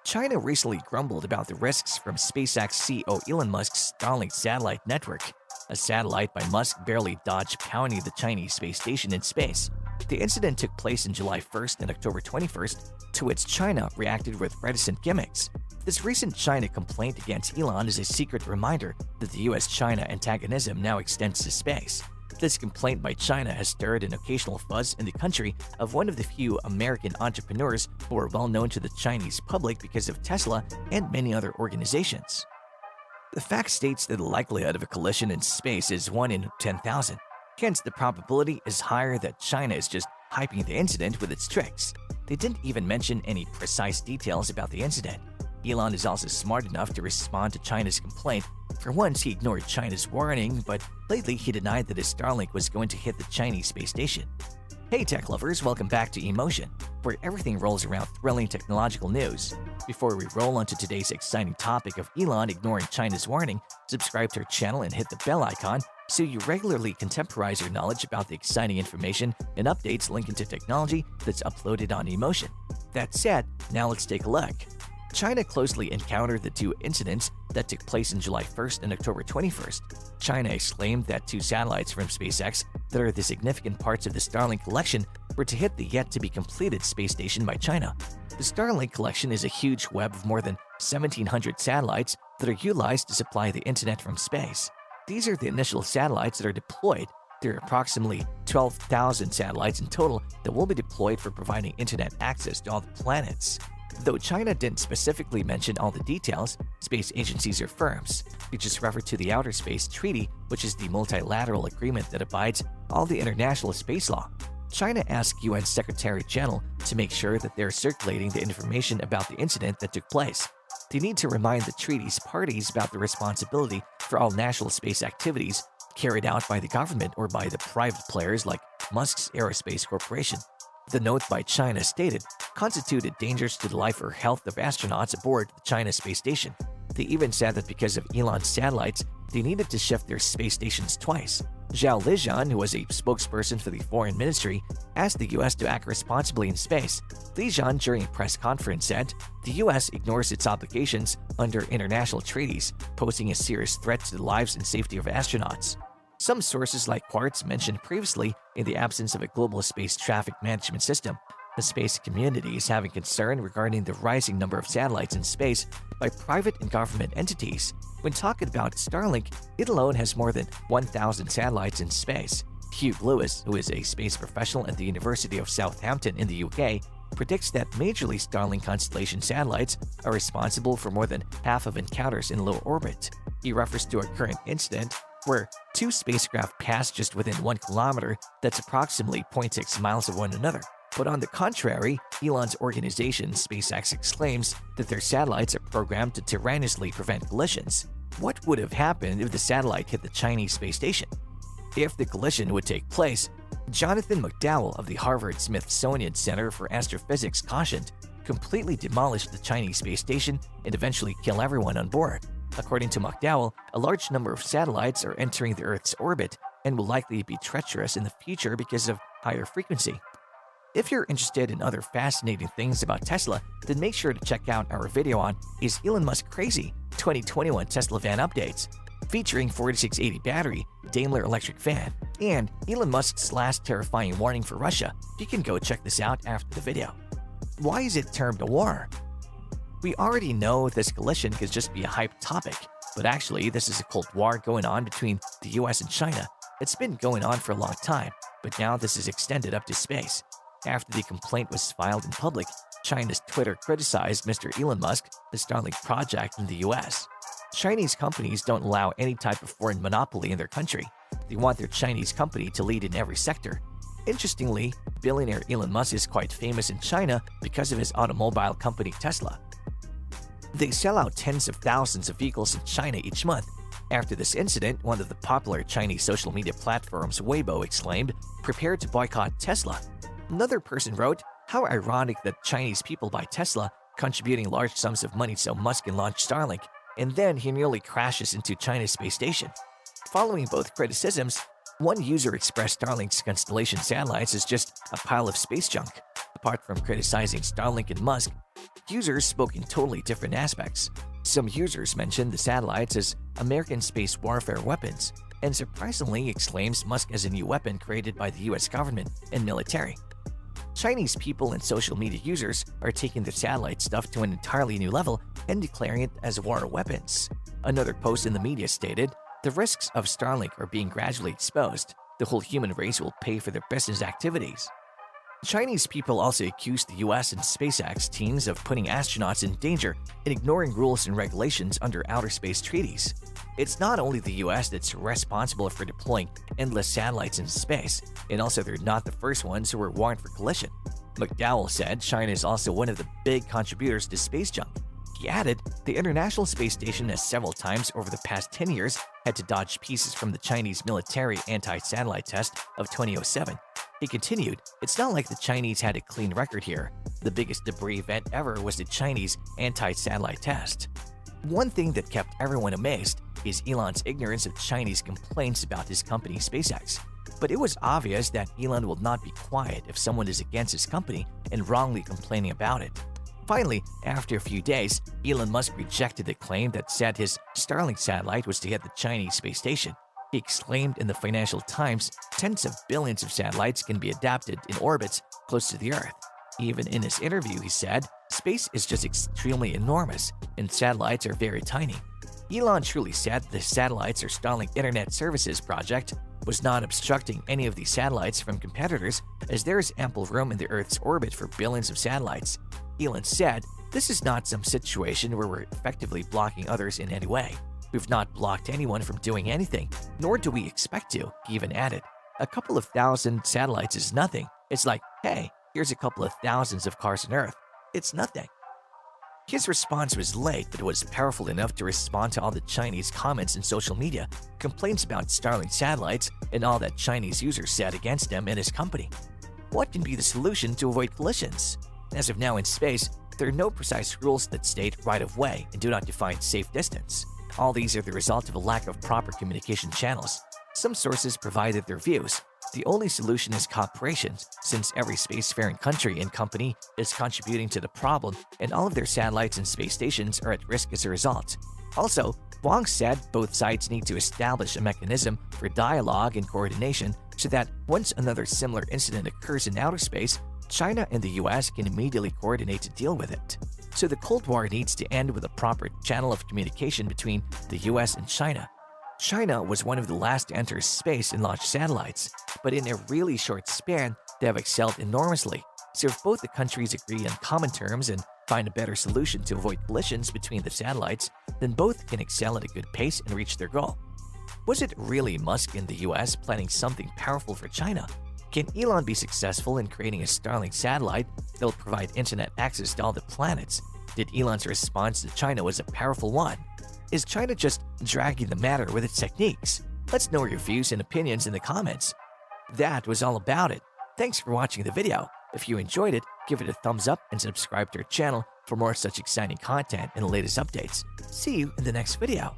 China recently grumbled about the risks from SpaceX CEO Elon Musk's Starlink satellite network. A satellite by Musk barely dodged pounding the Chinese space station in space. The incident took place on July 1st and October 21st, to which China reacted with reticent gimmicks. This recent China complaint against Elon is a secret reminder that the US-China antagonism now extends to space. This complaint by China has stirred an occasional fuzz in the country of one of the few American entrepreneurs who are well known to the Chinese public because of Tesla and many other organizations. The fact states that the likelihood of a collision in space is 1 in 10,000. Hence, the probability is higher that China is just hyping the incident with its tricks. They didn't even mention any precise details about the incident. Elon is also smart enough to respond to China's complaint. For once, he ignored China's warning, but lately he denied that his Starlink was going to hit the Chinese space station. Hey tech lovers, welcome back to Emotion, where everything rolls around thrilling technological news. Before we roll onto today's exciting topic of Elon ignoring China's warning, subscribe to our channel and hit the bell icon so you regularly contemporize your knowledge about the exciting information and updates linking to technology that's uploaded on Emotion. That said, now let's take a look. China closely encountered the two incidents that took place on July 1st and October 21st. China exclaimed that two satellites from SpaceX that are the significant parts of the Starlink collection were to hit the yet-to-be-completed space station by China. The Starlink collection is a huge web of more than 1,700 satellites that are utilized to supply the internet from space. These are the initial satellites that are deployed. There are approximately 12,000 satellites in total that will be deployed for providing internet access to all the planets. Though China didn't specifically mention all the details, space agencies or firms, they just refer to the Outer Space Treaty, which is the multilateral agreement that abides all the international space law. China asked UN Secretary General to make sure that they're circulating the information about the incident that took place. They need to remind the treaty's parties about the responsibility for all national space activities carried out by the government or by the private players like Musk's Aerospace Corporation. The note by China stated, constituted dangers to the life or health of astronauts aboard the China space station. They even said that because of Elon's satellites, they needed to shift their space stations twice. Zhao Lijian, who was a spokesperson for the foreign ministry, asked the US to act responsibly in space. Lijian, during a press conference, said, the US ignores its obligations under international treaties, posing a serious threat to the lives and safety of astronauts. Some sources like Quartz mentioned previously, in the absence of a global space traffic management system, the space community is having concern regarding the rising number of satellites in space by private and government entities. When talking about Starlink, it alone has more than 1,000 satellites in space. Hugh Lewis, who is a space professional at the University of Southampton in the UK, predicts that majorly Starlink constellation satellites are responsible for more than half of encounters in low orbit. He refers to a current incident where two spacecraft passed just within 1 kilometer, that's approximately 0.6 miles of one another. But on the contrary, Elon's organization SpaceX exclaims that their satellites are programmed to tyrannously prevent collisions. What would have happened if the satellite hit the Chinese space station? If the collision would take place, Jonathan McDowell of the Harvard-Smithsonian Center for Astrophysics cautioned, completely demolish the Chinese space station and eventually kill everyone on board. According to McDowell, a large number of satellites are entering the Earth's orbit and will likely be treacherous in the future because of higher frequency. If you're interested in other fascinating things about Tesla, then make sure to check out our video on Is Elon Musk Crazy? 2021 Tesla van updates, featuring 4680 battery, Daimler electric van, and Elon Musk's last terrifying warning for Russia. You can go check this out after the video. Why is it termed a war? We already know this collision could just be a hype topic, but actually this is a Cold War going on between the US and China. It's been going on for a long time, but now this is extended up to space. After the complaint was filed in public, China's Twitter criticized Mr. Elon Musk, the Starlink project in the US. Chinese companies don't allow any type of foreign monopoly in their country. They want their Chinese company to lead in every sector. Interestingly, billionaire Elon Musk is quite famous in China because of his automobile company Tesla. They sell out tens of thousands of vehicles in China each month. After this incident, one of the popular Chinese social media platforms, Weibo, exclaimed, "Prepare to boycott Tesla." Another person wrote, "How ironic that Chinese people buy Tesla, contributing large sums of money so Musk can launch Starlink, and then he nearly crashes into China's space station." Following both criticisms, one user expressed Starlink's constellation satellites as just a pile of space junk. Apart from criticizing Starlink and Musk, Users spoke in totally different aspects. Some users mentioned the satellites as American space warfare weapons, and surprisingly exclaims Musk as a new weapon created by the US government and military. Chinese people and social media users are taking the satellite stuff to an entirely new level and declaring it as war weapons. Another post in the media stated, "The risks of Starlink are being gradually exposed. The whole human race will pay for their business activities." Chinese people also accused the US and SpaceX teams of putting astronauts in danger and ignoring rules and regulations under outer space treaties. It's not only the US that's responsible for deploying endless satellites into space, and also they're not the first ones who were warned for collision. McDowell said China is also one of the big contributors to space junk. He added, the International Space Station has several times over the past 10 years had to dodge pieces from the Chinese military anti-satellite test of 2007. He continued, it's not like the Chinese had a clean record here. The biggest debris event ever was the Chinese anti-satellite test. One thing that kept everyone amazed is Elon's ignorance of Chinese complaints about his company SpaceX. But it was obvious that Elon will not be quiet if someone is against his company and wrongly complaining about it. Finally, after a few days, Elon Musk rejected the claim that said his Starlink satellite was to hit the Chinese space station. He exclaimed in the Financial Times, tens of billions of satellites can be adapted in orbits close to the Earth. Even in his interview, he said, space is just extremely enormous, and satellites are very tiny. Elon truly said the satellites or Starlink Internet Services project was not obstructing any of these satellites from competitors, as there is ample room in the Earth's orbit for billions of satellites. Elon said, this is not some situation where we're effectively blocking others in any way. We've not blocked anyone from doing anything, nor do we expect to, he even added. A couple of thousand satellites is nothing. It's like, hey, here's a couple of thousands of cars on Earth. It's nothing. His response was late, but was powerful enough to respond to all the Chinese comments in social media, complaints about Starlink satellites, and all that Chinese users said against him and his company. What can be the solution to avoid collisions? As of now in space, there are no precise rules that state right-of-way and do not define safe distance. All these are the result of a lack of proper communication channels. Some sources provided their views. The only solution is cooperation, since every spacefaring country and company is contributing to the problem, and all of their satellites and space stations are at risk as a result. Also, Wang said both sides need to establish a mechanism for dialogue and coordination so that once another similar incident occurs in outer space, China and the US can immediately coordinate to deal with it. So the Cold War needs to end with a proper channel of communication between the US and China. China was one of the last to enter space and launch satellites, but in a really short span, they have excelled enormously. So if both the countries agree on common terms and find a better solution to avoid collisions between the satellites, then both can excel at a good pace and reach their goal. Was it really Musk in the US planning something powerful for China? Can Elon be successful in creating a Starlink satellite that will provide internet access to all the planets? Did Elon's response to China was a powerful one? Is China just dragging the matter with its techniques? Let's know your views and opinions in the comments. That was all about it. Thanks for watching the video. If you enjoyed it, give it a thumbs up and subscribe to our channel for more such exciting content and the latest updates. See you in the next video.